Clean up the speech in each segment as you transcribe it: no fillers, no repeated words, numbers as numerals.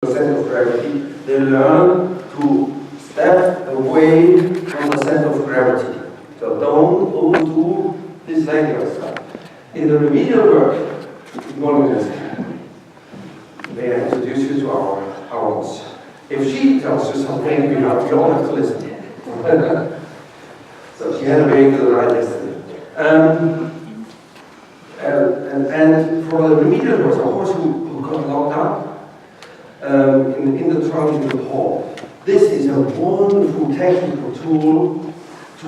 the center of gravity, they learn to step away from the center of gravity. So don't overdo this Zenigal stuff. In the remedial work, may I introduce you to our boss. If she tells you something, we all have to listen. So she had a very good ride yesterday. And for the remedial work, of course, who got locked up in the trunking hall, this is a wonderful technical tool to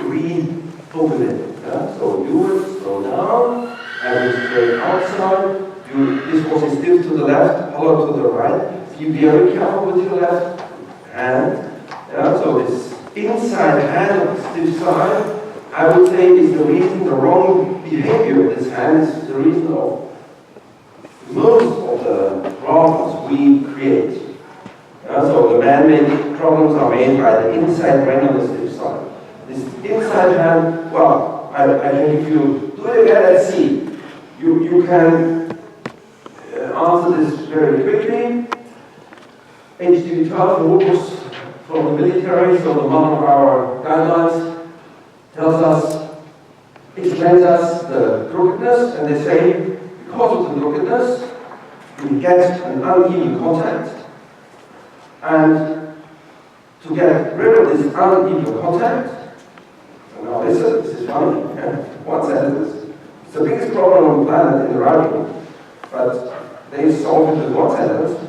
reopen it. Yeah? So you would slow down, and you straight outside. This was stiff to the left, hollow to the right. Be very careful with your left hand. Yeah? So this inside hand of the stiff side, I would say, is the reason, the wrong behavior of this hand is the reason of most of the problems we create. So the man-made problems are made by the inside brain on the stiff side. This inside hand, well, I think if you do it again, let's see. You can answer this very quickly. HDV-12 rules from the military, so the one of our guidelines tells us, explains us the crookedness, and they say, because of the crookedness, you get an uneven contact. And to get rid of this uneven contact, now listen, this is funny, one sentence. It's the biggest problem on the planet in the writing, but they solve it with one sentence.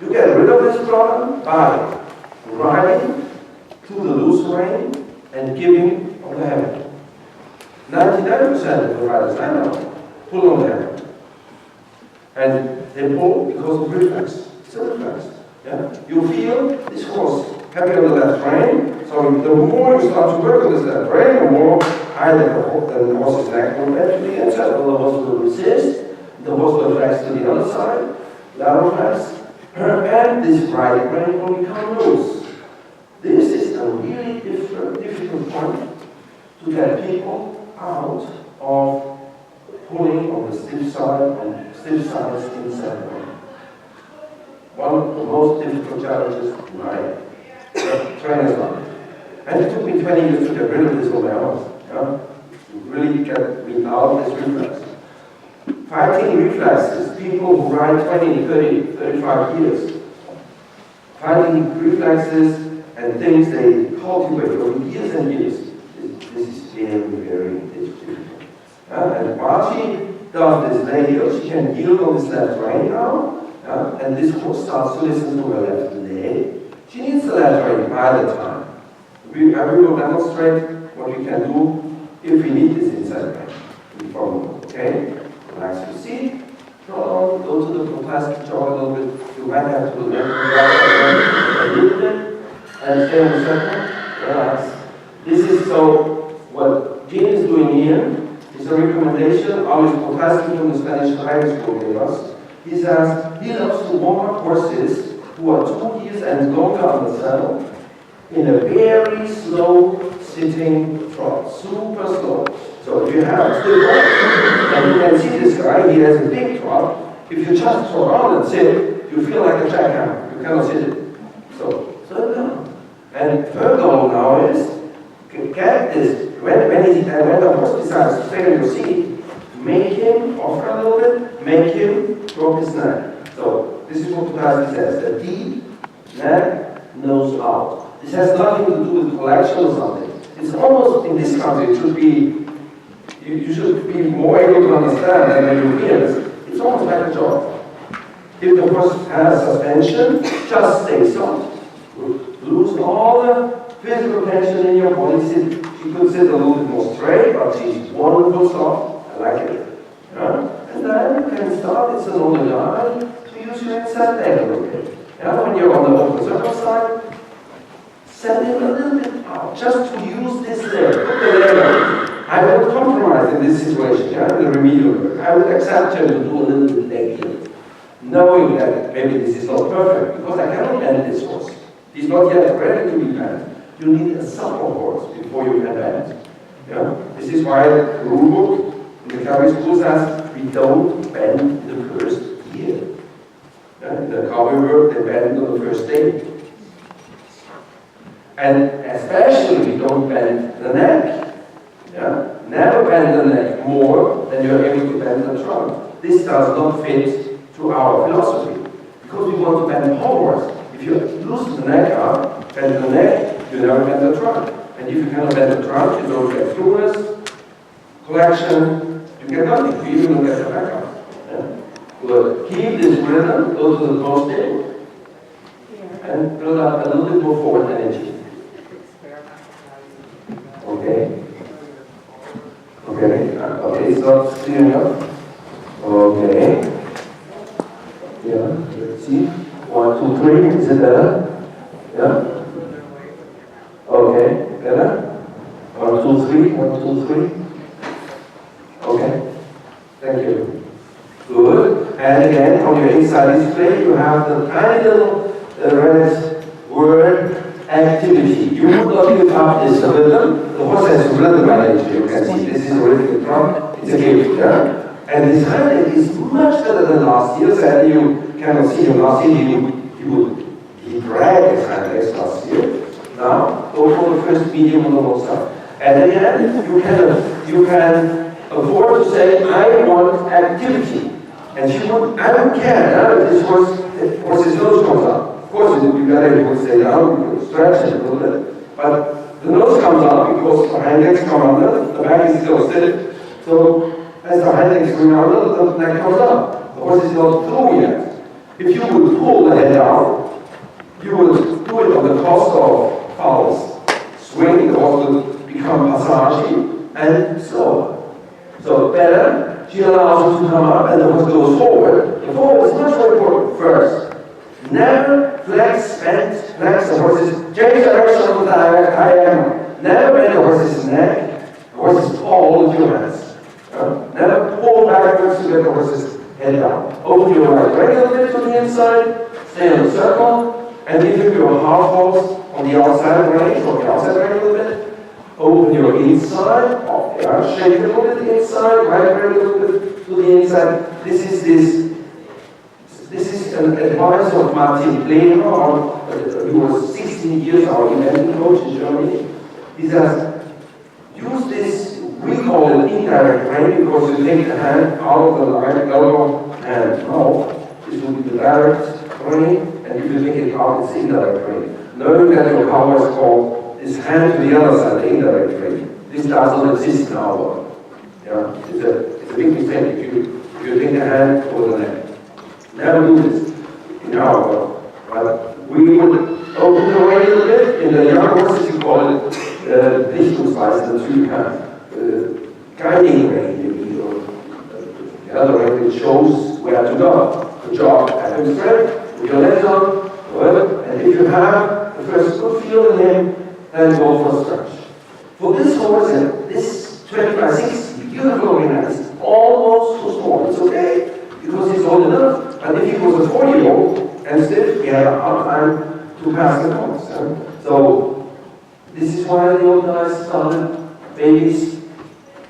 You get rid of this problem by riding to the loose rein and giving on the hammer. 99% of the riders I know pull on the hammer. And they pull because of reflex. It's a reflex. Yeah? You feel this horse happy on the left rein, so the more you start to work on this left rein, the more either the horse's neck will bend to the inside, or the horse will resist, the horse will flex to the other side, lateral flex, and this right rein will become loose. This is a really difficult point to get people out of pulling on the stiff side and stiff sides inside the rein. One of the most difficult challenges in my trainer's life. And it took me 20 years to get rid of this on my own. To really get me out of this reflex. Fighting reflexes, people who ride 20, 30, 35 years. Fighting reflexes and things they cultivate over years and years. This is very, very difficult. And while she does this layer, she can yield on this left rein now. And this horse starts to listen to her left leg. She needs the left rein by the time. We will demonstrate what we can do if we need this inside rein. Okay? Relax your seat. Go to the plastic jaw a little bit. You might have to do that a little bit. And stay on the circle. Relax. This is so what Gene is doing here is a recommendation. Always Potassi from the Spanish High School gave us. He says he loves to warm up horses who are 2 years and longer on the saddle in a very slow sitting trot, super slow. So if you have a stiff horse, and you can see this guy, he has a big trot. If you just throw around and sit, you feel like a jackhammer. You cannot sit it. So slow down. And her goal now is to get this, when the horse decides to stay in your seat, make him offer a little bit, make him drop his neck. So this is what Potassi says, a deep neck, nose out. This has nothing to do with collection or something. It's almost, in this country, it should be, you should be more able to understand than the Europeans. It's almost like a job. If the horse has suspension, just stay soft. Lose all the physical tension in your body. She could sit a little bit more straight, but she's wonderful soft. I like it. And then you can start, it's an older guy, to use your inside leg a little bit. When you're on the open circle side, send it a little bit out, just to use this leg. Put the leg out. I will compromise in this situation, in the remedial work. I would accept her to do a little bit leg here, knowing that maybe this is not perfect, because I cannot bend this horse. He's not yet ready to be bent. You need a supple horse before you can bend. This is why the rule book in the cavalry school says we don't bend the first year. In the the cowboy work, they bend on the first day. And especially don't bend the neck. Yeah? Never bend the neck more than you're able to bend the trunk. This does not fit to our philosophy. Because we want to bend forward. If you loosen the neck up, bend the neck, you never bend the trunk. And if you cannot bend the trunk, you don't get fluidness, collection, you get nothing. You even don't get the back up. Yeah? But keep this rhythm, go to the post table, and build up a little bit more forward energy. Okay? Okay, okay, it's not clear enough. Okay. Yeah, let's see. 1, 2, 3, is it better? Yeah? Okay, better? 1, 2, 3, 1, 2, 3. Okay, thank you. Good. And again, on your inside display, you have the tiny little red word activity. You would not give up this rhythm. The horse has rhythm management, you can see. This is a rhythmic drum. It's a gift, yeah? And this highlight is much better than last year's, and you cannot see him last year. He dragged his highlights last year. Now, go for the first medium on the low side. And again, you can afford to say, I want activity. And she would, I don't care, if this horse's nose comes up. Of course, it would be better if you would stay down, you would stretch it a little bit. But the nose comes up because the hind legs come under, the back is still stiff. So, as the hind legs come under, the neck comes up. The horse is not through yet. If you would pull the head down, you would do it on the cost of fouls. Swing, the horse would become passage and slower. So better, she allows him to come up and the horse goes forward. The forward is much more important first. Never flex, bend, flex the horse's, change direction of the diagonal. Never bend the horse's neck. The horse is tall with your hands. Never pull backwards to get the horse's head down. Open your right leg a little bit to the inside, stay in the circle, and if you go half horse on the outside range, or the outside range a little bit, open your inside, shake a little bit inside, right leg a little bit to the inside. This is an advice of Martin Lehner, who was 16 years our eventing coach in Germany. He says, use this, we call it indirect rein, because you take the hand out of the right elbow and mouth. This will be the direct rein, and if you take it out, it's indirect rein. Knowing that your power is called this hand to the other side, the indirect rein. This does not exist in our world. Yeah? It's a big mistake if you take the hand over the neck. Never do this in our world. But we would open the way a little bit. In the young horses, you call it Richtungsweise, the three-hand guiding rein, the other rein which shows where to go. Good job. Have him straight, put your legs on, good. And if you have the first good feel in him, then go for a stretch. For this horse, this 20 by 60, beautiful arena is almost too small. It's okay, because he's old enough. But if he was a 4-year-old and stiff, he had a hard time to pass the course. So, this is why the old guys started babies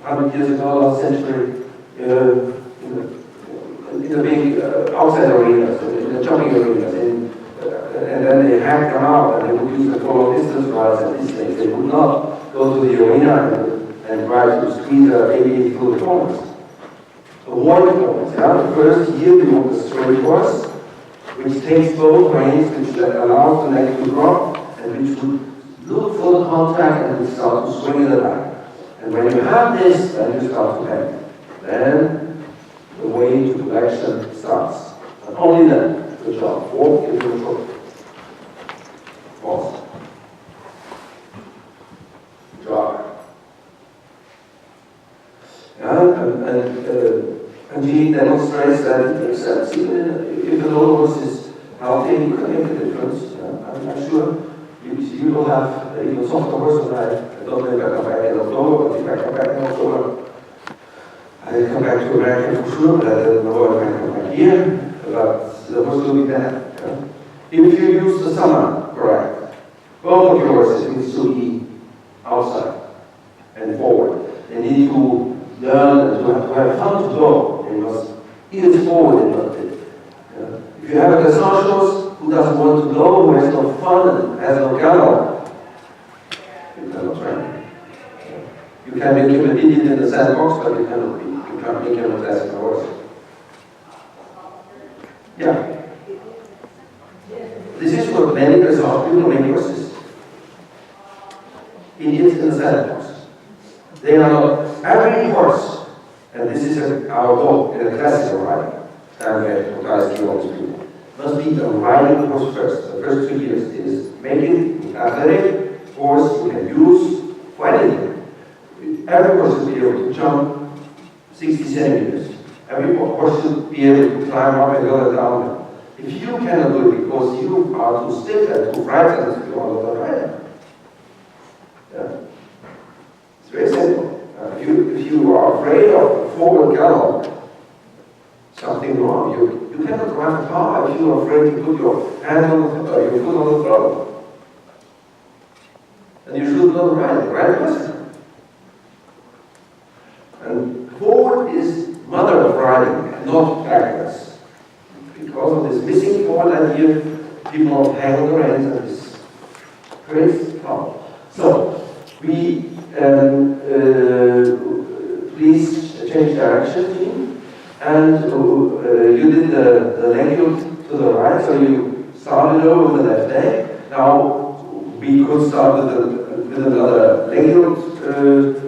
100 years ago, last century, in the big outside arenas, in the jogging arenas, and then they hacked them out and they would use the follow distance rides and these things. They would not go to the arena and try to squeeze a baby through the corners. Avoid corners. Yeah? The first year we want the straight horse, which takes both reins, which allows the neck to drop, and which would look for the contact and would start to swing in the back. And when you have this, then you start to bend. Then the way to collection starts. And only then. Good job. Walk into the short. Pause. Good job. Yeah, and he demonstrates that it makes sense. Even if an old horse is healthy, you can make a difference. Yeah, I'm sure you will have even softer horse than I don't know if I come back in October, but if I come back in October, I come back to America for sure, but I don't know if I come back here, but the horse will be there. Yeah? If you use the summer, correct, both of your horses need to be outside and forward. They need to learn and to have fun to go. They must either forward and not it. Yeah? If you have a dressage horse who doesn't want to go, who has no fun and has no gallop, you cannot train. You can make him an idiot in the sandbox, but you can't make him a classic horse. Yeah. This is what many dressage people make horses. Idiots in the sandbox. They are not every horse, and this is our goal in a classical riding. Must be a riding horse first. The first 2 years is make it an athletic horse you can use for anything. Every horse should be able to jump 60 centimeters. Every horse should be able to climb up and go down. If you cannot do it because you are too stiff and too frightened, you are not a rider. Yeah. It's very simple. If you are afraid of forward gallop, something wrong. You cannot drive a car if you are afraid to put your hand on your foot on the throttle. And you should not ride. Ride person. And forward is mother of riding, not backwards. Because of this missing forward idea, people hang on the reins and this creates problem. So we please change direction, team. And you did the leg to the right, so you started over with the left leg. Now we could start with another leg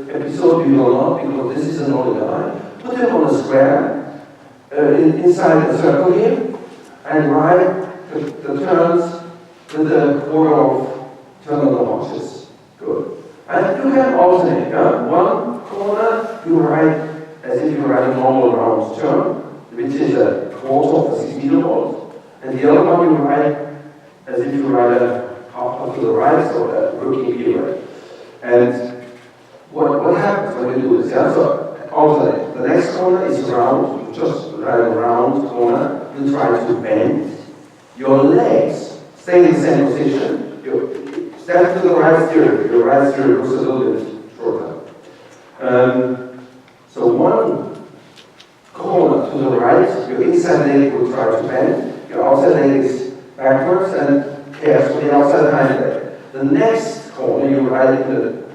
episode. We will not, because this is an older guy. Put him on a square inside a circle here, and ride the turns with a quarter of turn on the haunches. Good. And you can alternate. One corner you ride as if you ride a normal round turn, which is a quarter of a 6 meter vault. And the other one you ride as if you ride a half to the right, so a working gear. And what happens when you do this? Yeah? So alternate. The next corner is round, you just ride a round corner, you try to bend your legs. Stay in the same position. You step to the right steer. Your right steer goes a little bit shorter. So one corner to the right, your inside leg will try to bend, your outside leg is backwards and cares for the outside hind leg. The next corner, you ride in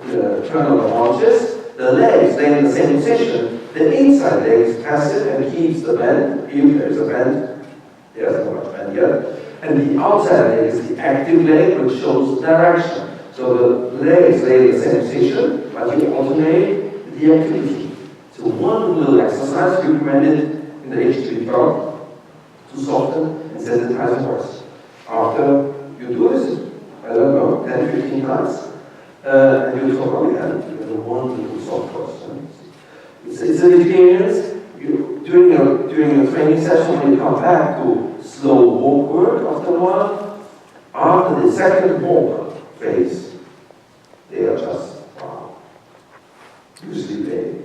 the turn on the haunches, the legs stay in the same position, the inside leg is passive and keeps the bend, even there's a bend, there's not much bend yet, and the outside leg is the active leg which shows direction. So the legs stay in the same position, but you alternate the activity. So one little exercise recommended in the H3 talk to soften and sensitize the horse. After you do this, I don't know, 10, 15 times, and you talk on the end, you have one little soft horse. It's an experience. During a training session, when you come back to slow walk work after a while, after the second walk phase, they are just wow. Usually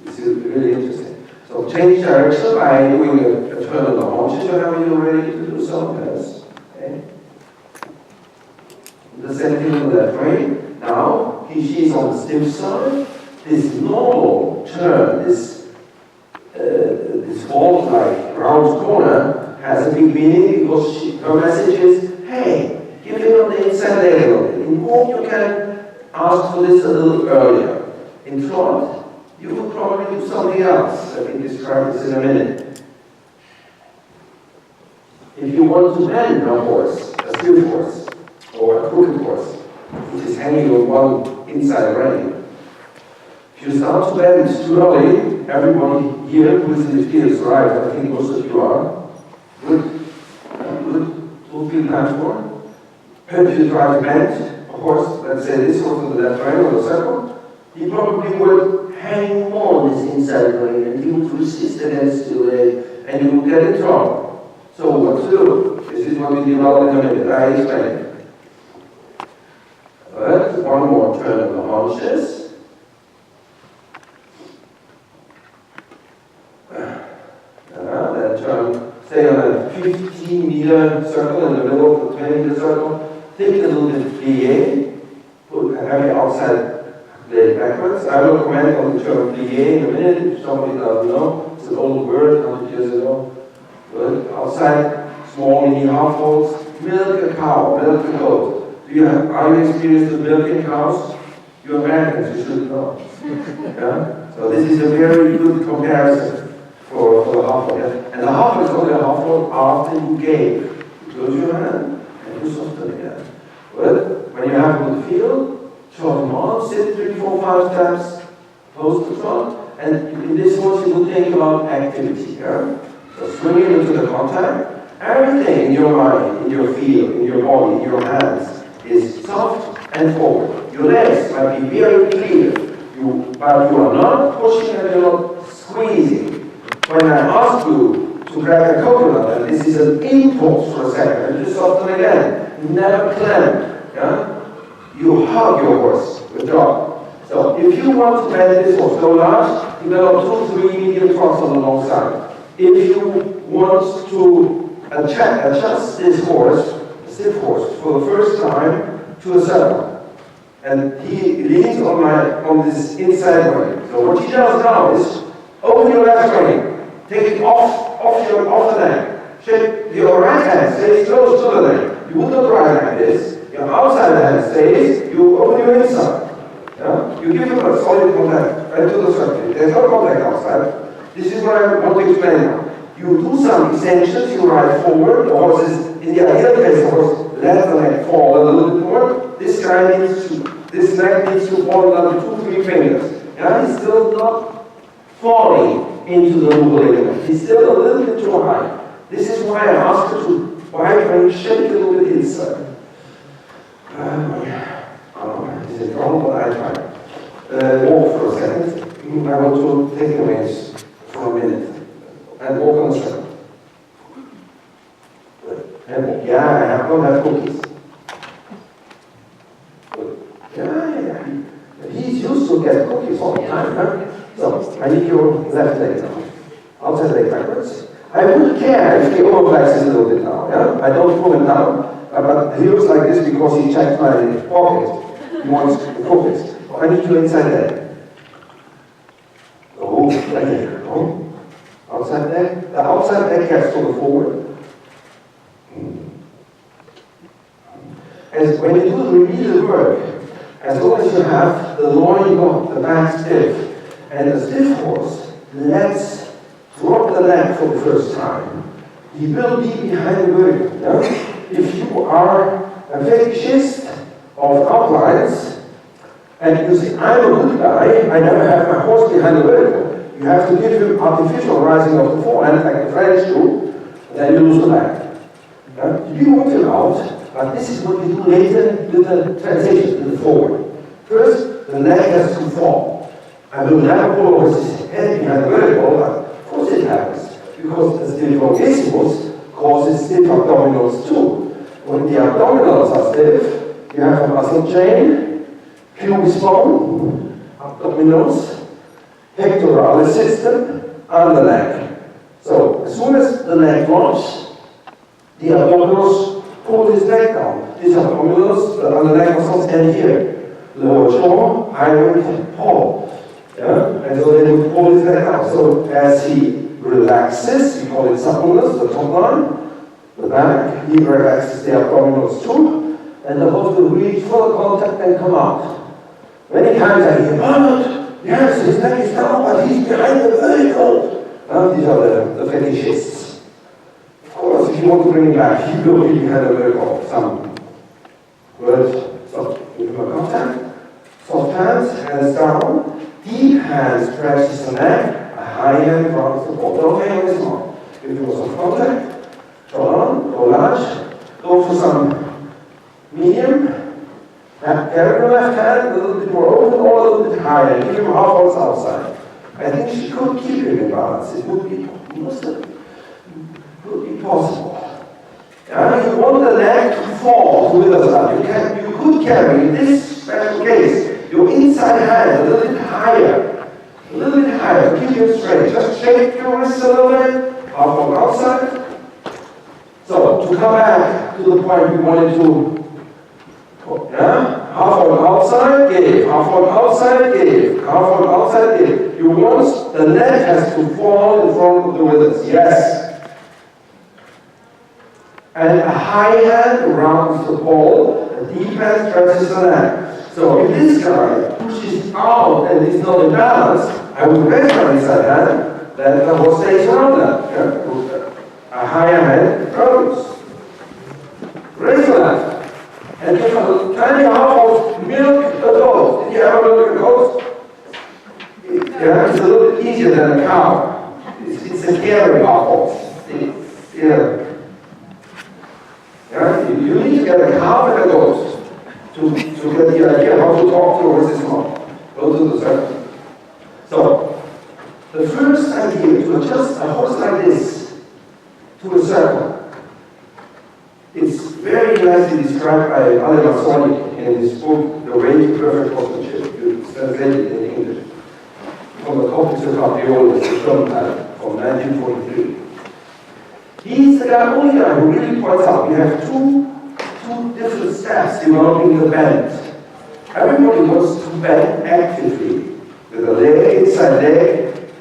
it's really interesting. So change direction by doing a turn on the haunches whenever you're ready to do something else. Okay? The same thing with that frame. Now she's on the stiff side. This normal turn, this vault-like round corner has a big meaning because her message is, hey, give it on the inside leg a little bit. In walk you can ask for this a little earlier. In front, you will probably do something else. I can describe this in a minute. If you want to bend a horse, a stiff horse, or a crooked horse, which is hanging on one inside rein, if you start to bend too early, everyone here who is in the field is right, I think most of you are, would feel comfortable. If you try to bend a horse, let's say this horse on the left rein or the second, he probably would hang more on this inside rein and he would resist against the leg and you would get in trouble. So what to do? This is what we develop in a minute. I explain it. But one more turn of the haunches. Then turn, stay on a 15-meter circle in the middle of the 20-meter circle. Take a little bit of plie. Put a heavy outside leg backwards. I will comment on the term plie in a minute if somebody doesn't know. It's an old word, 100 years ago. Good. Outside small mini half folds, milk a cow, milk a goat. Are you experienced with milking cows? You're Americans, you should know. Yeah? So this is a very good comparison for the half fold. Yeah? And the half fold is only a half fold after you gave. You close your hand and you soften again. But when you have a good feel, short and on, sit 3, 4, 5 steps, close the front, and in this one you will think about activity. Yeah? So swinging into the contact, everything in your mind, in your feel, in your body, in your hands is soft and forward. Your legs might be very clear, but you are not pushing and you're not squeezing. When I ask you to grab a coconut, and this is an impulse for a second, and just soften again, never clamp. Yeah? You hug your horse with dog. So if you want to bend this horse so large, develop 2, 3 medium trots on the long side. If you want to adjust this horse, stiff horse, for the first time to a saddle. And he leans on this inside rein. So what he does now is open your left rein, take it off the neck. Shake your right hand stays close to the neck. You would not ride like this. Your outside hand stays, you open your inside. Yeah? You give him a solid contact right to the surface. There's no contact outside. This is what I want to explain now. You do some extensions, you ride forward, the horse is in the ideal case, the horse let the neck fall a little bit more. This neck needs to fall another 2, 3 fingers. Yeah, he's still not falling into the movable ligament. He's still a little bit too high. This is why I asked you to wide and shake a little bit inside. Is it wrong? But I try. Walk for a second. I want to take a race for a minute. And walk on the street. And walk. Yeah, I don't have cookies. Yeah. He's used to get cookies all the time, huh? So, I need your left leg now. Outside leg backwards. I wouldn't care if he overflexes a little bit now, yeah? I don't pull him down, but he looks like this because he checked my pocket. He wants the cookies. I need you inside leg. Oh, right here. Oh. Outside leg. The outside leg gets to the forward. As when you do the remedial work, as long as you have the loin locked, the back stiff, and a stiff horse, let's drop the leg for the first time. He will be behind the vertical. Yeah? If you are a fetishist of outlines, and you say, I'm a good guy, I never have my horse behind the vertical, you have to give him artificial rising of the forehand, like the French do, then you lose the leg. Yeah? You walk him out, but this is what you do later with the transition, with the forward. First, the leg has to fall. I will never pull over his head behind the vertical, but of course it happens. Because the stiff longissimus causes stiff abdominals too. When the abdominals are stiff, you have a muscle chain, pubis bone, abdominals, pectoralis system, and the leg. So, as soon as the leg drops, the abdominals pull his neck down. These abdominals, the underneck muscles end here. Lower jaw, higher paw. Yeah? And so they would pull his neck down. So as he relaxes, we call it suppleness, the top line, the back, he relaxes the abdominals too, and the horse will reach for the contact and come out. Many times I hear, oh, yes, his neck is down, but he's behind the vertical. These are the fetishists. Of course, if you want to bring him back, he will be behind the vertical. Some words, so give him a contact. Soft hands down, deep hands stretches the neck, a high hand across the ball. Don't hang on this long. Give him some contact, go on, go large, go for some medium, carry your left hand a little bit more open or a little bit higher, give him half horse outside. I think she could keep him in balance. It would be possible. You want the leg to fall with the side. You could carry, in this special case, your inside hand a little bit higher. A little bit higher. Keep it straight. Just shake your wrists a little bit. Half on outside. So, to come back to the point we wanted to. Half on outside, give. Half on outside, give. Half on outside, give. You want the neck has to fall in front of the withers. Yes. And a high hand rounds the pole, a deep hand stretches the neck. So if this guy pushes out and is not in balance, I would rest on his side hand, then the horse stays around that. Yeah? A higher hand goes. Raise the left. And give a tiny half of milk a goat. Did you ever milk a goat? Yeah, it's a little bit easier than a cow. It's a caring horse. Yeah. Yeah, you need to get a cow and a goat to get the idea how to talk to a horse's mouth. Go to the circle. So, the first idea to adjust a horse like this to a circle, it's very nicely described by Oliver Sonic in his book, The Way to Perfect Horsemanship. It's translated in English. From the Copy to Capriola, from 1943. He's the only guy who really points out we have two different steps developing the bend. Everybody wants to bend actively with the leg, inside leg,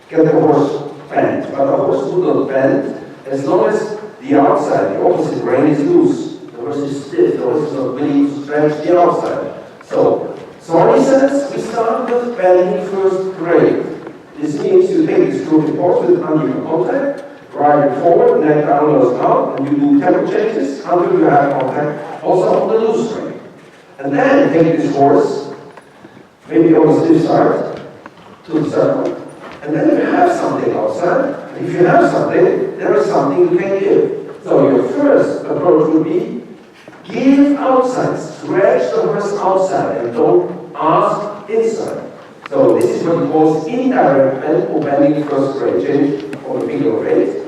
get the horse bent. But the horse will not bend as long as the outside, the opposite rein is loose. The horse is stiff, the horse is not willing to stretch the outside. So he says we start with bending first grade. This means you take this stroke horse with uneven contact, ride it forward, neck down, nose down, and you do tempo changes until you have contact also on the loose rein. And then take this horse, maybe on the stiff side, to the circle. And then you have something outside. And if you have something, there is something you can give. So your first approach would be give outside, stretch the horse outside, and don't ask inside. So this is what he calls indirect bend or bending first grade. Change on the finger of 8.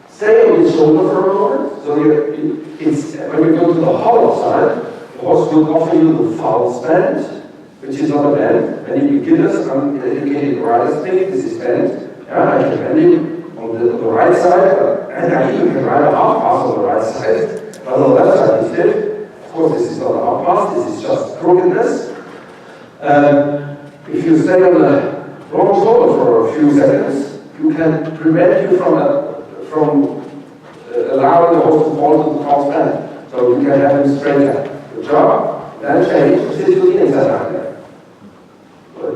Stay on his shoulder for a moment. So when we go to the hollow side, the horse will offer you the false bend, which is not a bend. Many beginners, uneducated riders think this is bend. Yeah, I can bend him on the right side, and I even can ride a half pass on the right side. But on the left side is stiff. Of course, this is not a half pass, this is just crookedness. If you stay on the wrong shoulder for a few seconds, you can prevent you from allowing the horse to fall to the false bend. So you can have him straight up. Good job. Then change, sit to the inside out there. Good.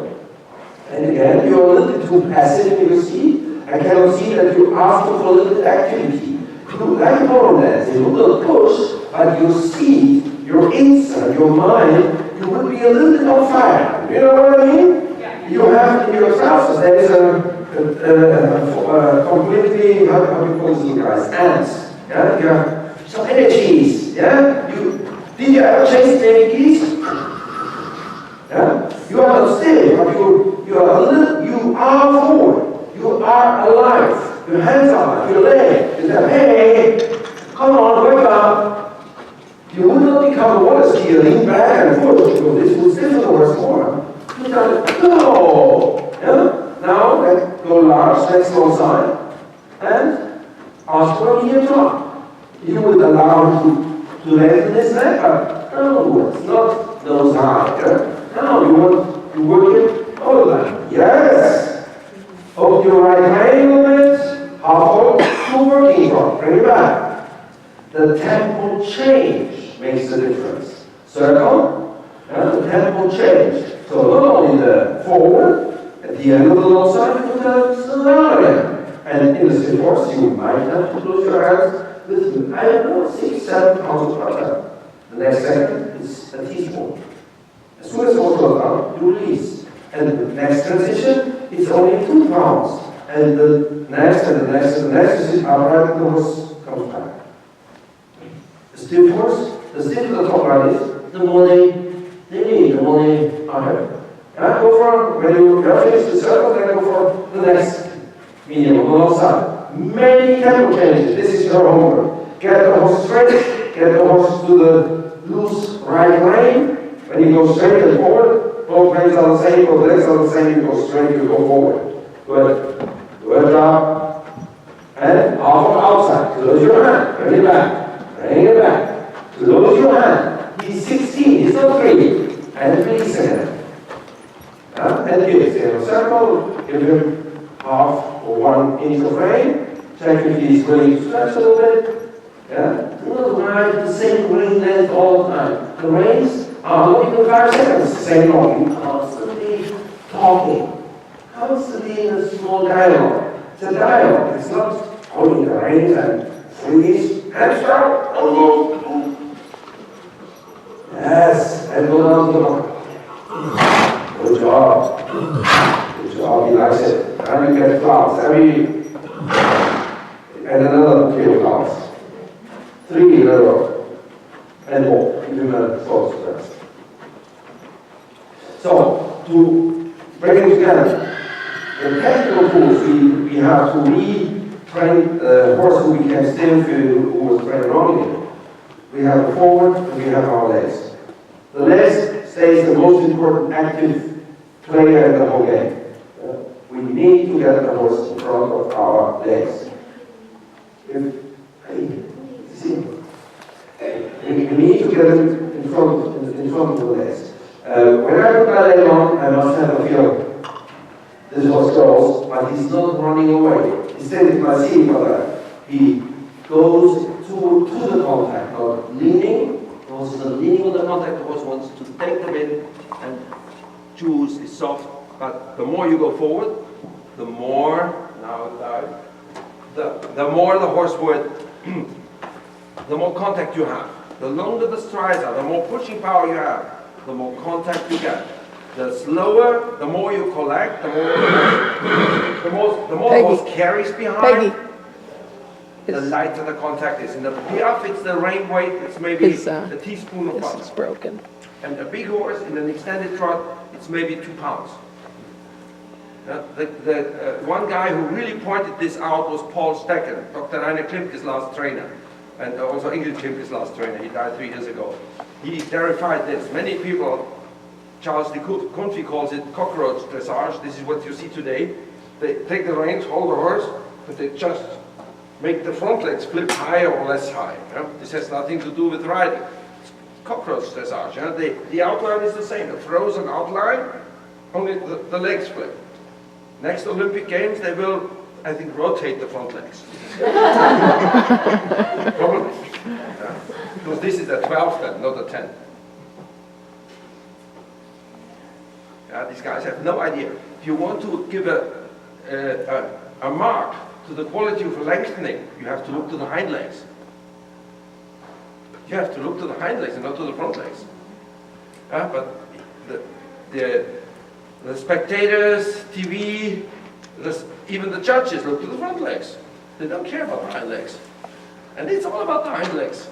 And again, you're a little bit too passive in your seat. I cannot see that you ask for a little bit activity. You like more dance, you will push, but your seat, your inside, your mind, you will be a little bit on fire. You know what I mean? Yeah. You have in your trousers, there is a completely, how do you call these guys? Ants. Yeah? You have some energies. Yeah? Did you ever chase baby geese? Yeah? You are not still, but you are forward. You are alive. Your hands are alive. Your leg. You say, hey, come on, wake up. You will not become a water skier, lean back and forth. This will stiffen the horse more. You say, no. Yeah? Now, let's go large, next long side, and ask for a near drop. You would allow him to lengthen his neck, but no, it's not nose high. Yeah? Now, you work it all the time. Yes! Open your right rein a little bit, half hold, to working front, bring it back. The tempo change makes the difference. Circle, and the tempo change. So not only the forward, at the end of the low side, you can slow down again. And in the stiff horse, you might have to close your hands with, I don't know, 6, 7 pounds of pressure. The next second is a teaspoon. As soon as the horse goes down, you release. And the next transition is only 2 pounds. And the next and the next and the next, you sit upright and the horse comes back. The stiff horse, the stiffer the top line is, the more they need, the more they are heavy. And go for, when you finish the circle, then go for the next medium on the long side. Many tempo changes. This is your homework. Get the horse straight, get the horse to the loose right rein. When you go straight and forward, both reins are the same, both legs are the same, you go straight, you go forward. Good. Good job. And half on outside. Close your hand. Bring it back. Bring it back. Close your hand. He's 16, he's not 3. And release again. And give it in a circle, give him half or 1 inch of rein, check if he's willing to stretch a little bit, Yeah? Do not ride the same rein length all the time. The reins are not even 5 seconds the same long. You're constantly talking, constantly in a small dialogue. It's a dialogue. It's not holding the reins and freeze, hands down, don't move. Yes, and go down to the bottom. Good job. Good job, he likes it. Now you get flowers. And another three flowers. 3 in a row. And more. Give him a sauce first. So, to bring it together, the technical tools we have to retrain the horse who we can still feel who was trained wrongly. We have the forward and we have our legs. The legs stays the most important active player in the whole game. We need to get the horse in front of our legs. We need to get him in front of the legs. When I put my leg on, I must have a feel. This horse goes, but he's not running away. Instead, if I see him, he goes to the contact, not leaning. The horse is not leaning on the contact. The horse wants to take them in and choose is soft. But the more you go forward, the more the more the horse would, the more contact you have. The longer the strides are, the more pushing power you have, the more contact you get. The slower, the more you collect, the more the horse carries behind, the lighter the contact is. In the piaffe, it's the rein weight, it's maybe a teaspoon of butter. This is broken. And a big horse in an extended trot, it's maybe 2 pounds. One guy who really pointed this out was Paul Stecken, Dr. Rainer Klimke's last trainer, and also Ingrid Klimke's last trainer. He died 3 years ago. He verified this. Many people, Charles de Kunfi calls it cockroach dressage. This is what you see today. They take the reins, hold the horse, but they just make the front legs flip higher or less high. This has nothing to do with riding. It's cockroach dressage. The outline is the same. A frozen outline, only the legs flip. Next Olympic Games, they will, I think, rotate the front legs. Probably. Because this is a 12 then, not a 10. These guys have no idea. If you want to give a mark to the quality of lengthening, you have to look to the hind legs. You have to look to the hind legs and not to the front legs. But the spectators, TV, even the judges look to the front legs. They don't care about the hind legs. And it's all about the hind legs.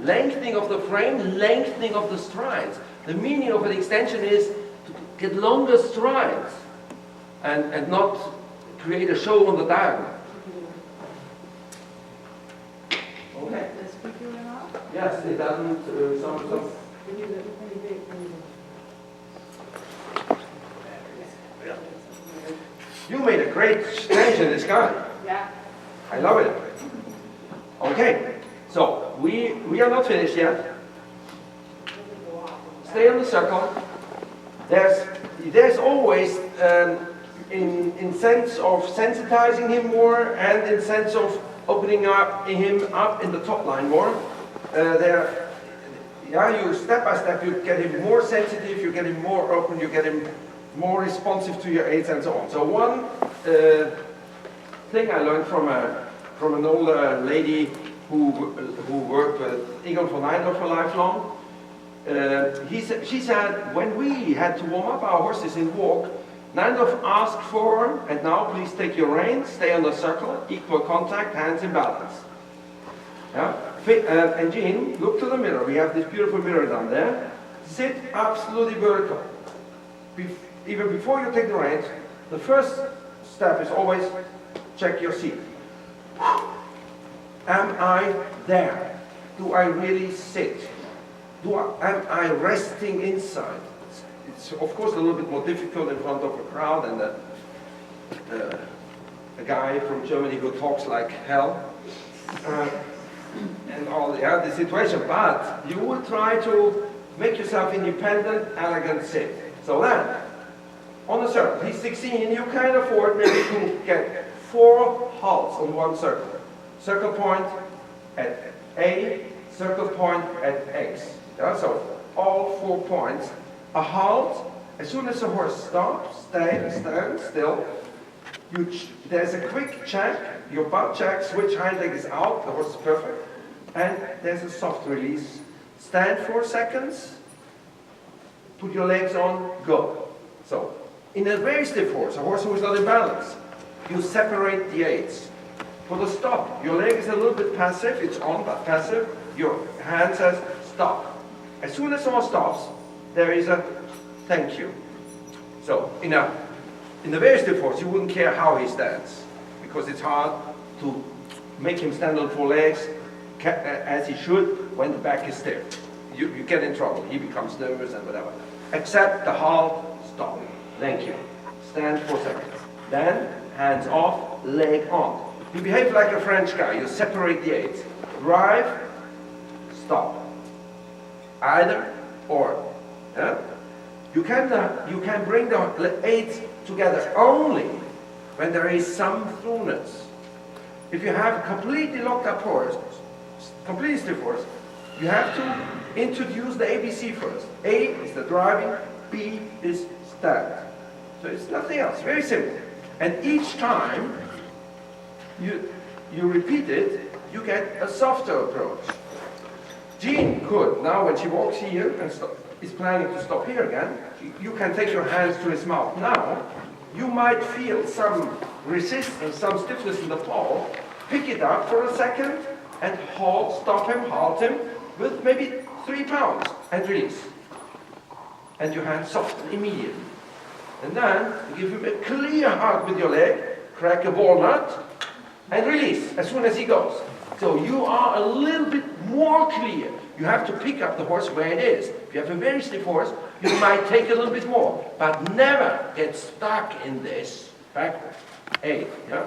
Lengthening of the frame, lengthening of the strides. The meaning of an extension is to get longer strides and not create a show on the diagram. Okay. Yes, it doesn't. Some. You made a great change in this guy. Yeah. I love it. Okay, so we are not finished yet. Stay on the circle. There's always in sense of sensitizing him more and in sense of opening him up in the top line more. You step by step you get him more sensitive, you get him more open, you get him more responsive to your aids and so on. So one thing I learned from an older lady who worked with Egon von Eindorf for lifelong. She said, when we had to warm up our horses in walk, Neindorf asked for, and now please take your reins, stay on the circle, equal contact, hands in balance. And Jean, look to the mirror. We have this beautiful mirror down there. Sit absolutely vertical. Even before you take the reins, the first step is always check your seat. Am I there? Do I really sit? Am I resting inside? It's of course a little bit more difficult in front of a crowd and a guy from Germany who talks like hell and all the situation. But you will try to make yourself independent, elegant sit. So then, on the circle, he's 16, you can afford maybe to get 4 halts on one circle. Circle point at A, circle point at X. Yeah? So all 4 points. A halt, as soon as the horse stops, stand still, there's a quick check, your butt check, switch hind leg is out, the horse is perfect, and there's a soft release. Stand 4 seconds, put your legs on, go. So, in a very stiff horse, a horse who is not in balance, you separate the aids. For the stop, your leg is a little bit passive, it's on but passive, your hand says stop. As soon as someone stops, there is a thank you. So, in the very stiff horse, you wouldn't care how he stands, because it's hard to make him stand on 4 legs as he should when the back is stiff. You get in trouble, he becomes nervous and whatever. Except the halt, stop. Thank you. Stand 4 seconds. Then, hands off, leg on. You behave like a French guy, you separate the aids. Drive, stop. Either or. Yeah? You can bring the aids together only when there is some throughness. If you have a completely locked up horse, completely stiff horse, you have to introduce the ABC first. A is the driving, B is stand. So it's nothing else, very simple. And each time you repeat it, you get a softer approach. Jean could, now when she walks here and is planning to stop here again, you can take your hands to his mouth. Now, you might feel some resistance, some stiffness in the paw. Pick it up for a second and halt, stop him, halt him with maybe 3 pounds and release. And your hand soften immediately. And then you give him a clear hug with your leg, crack a walnut, and release as soon as he goes. So you are a little bit more clear. You have to pick up the horse where it is. If you have a very stiff horse, you might take a little bit more, but never get stuck in this backward aid. Yeah?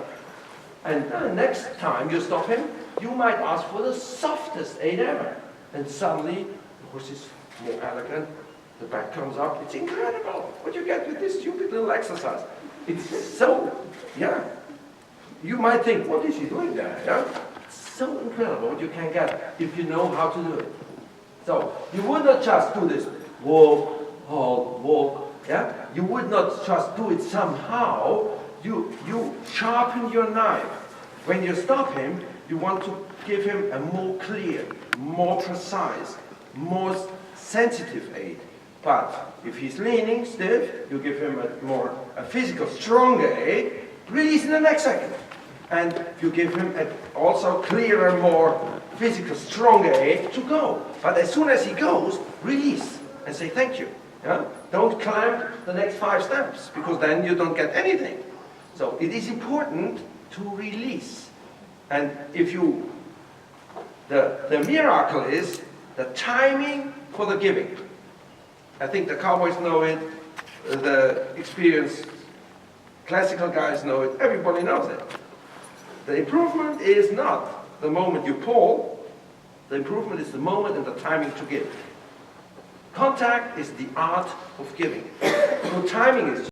And next time you stop him, you might ask for the softest aid ever. And suddenly, the horse is more elegant, the back comes up. It's incredible what you get with this stupid little exercise. It's so, yeah. You might think, what is he doing there? Yeah? It's so incredible what you can get if you know how to do it. So, you would not just do this, walk, halt, walk, yeah? You would not just do it somehow. You sharpen your knife. When you stop him, you want to give him a more clear, more precise, more sensitive aid. But if he's leaning stiff, you give him a physical, stronger aid, release in the next second. And you give him also clearer, more physical, stronger aid to go. But as soon as he goes, release and say thank you. Yeah? Don't climb the next 5 steps, because then you don't get anything. So it is important to release. And if you, the miracle is the timing for the giving. I think the cowboys know it, the experienced classical guys know it, everybody knows it. The improvement is not the moment you pull, the improvement is the moment and the timing to give. Contact is the art of giving. So timing is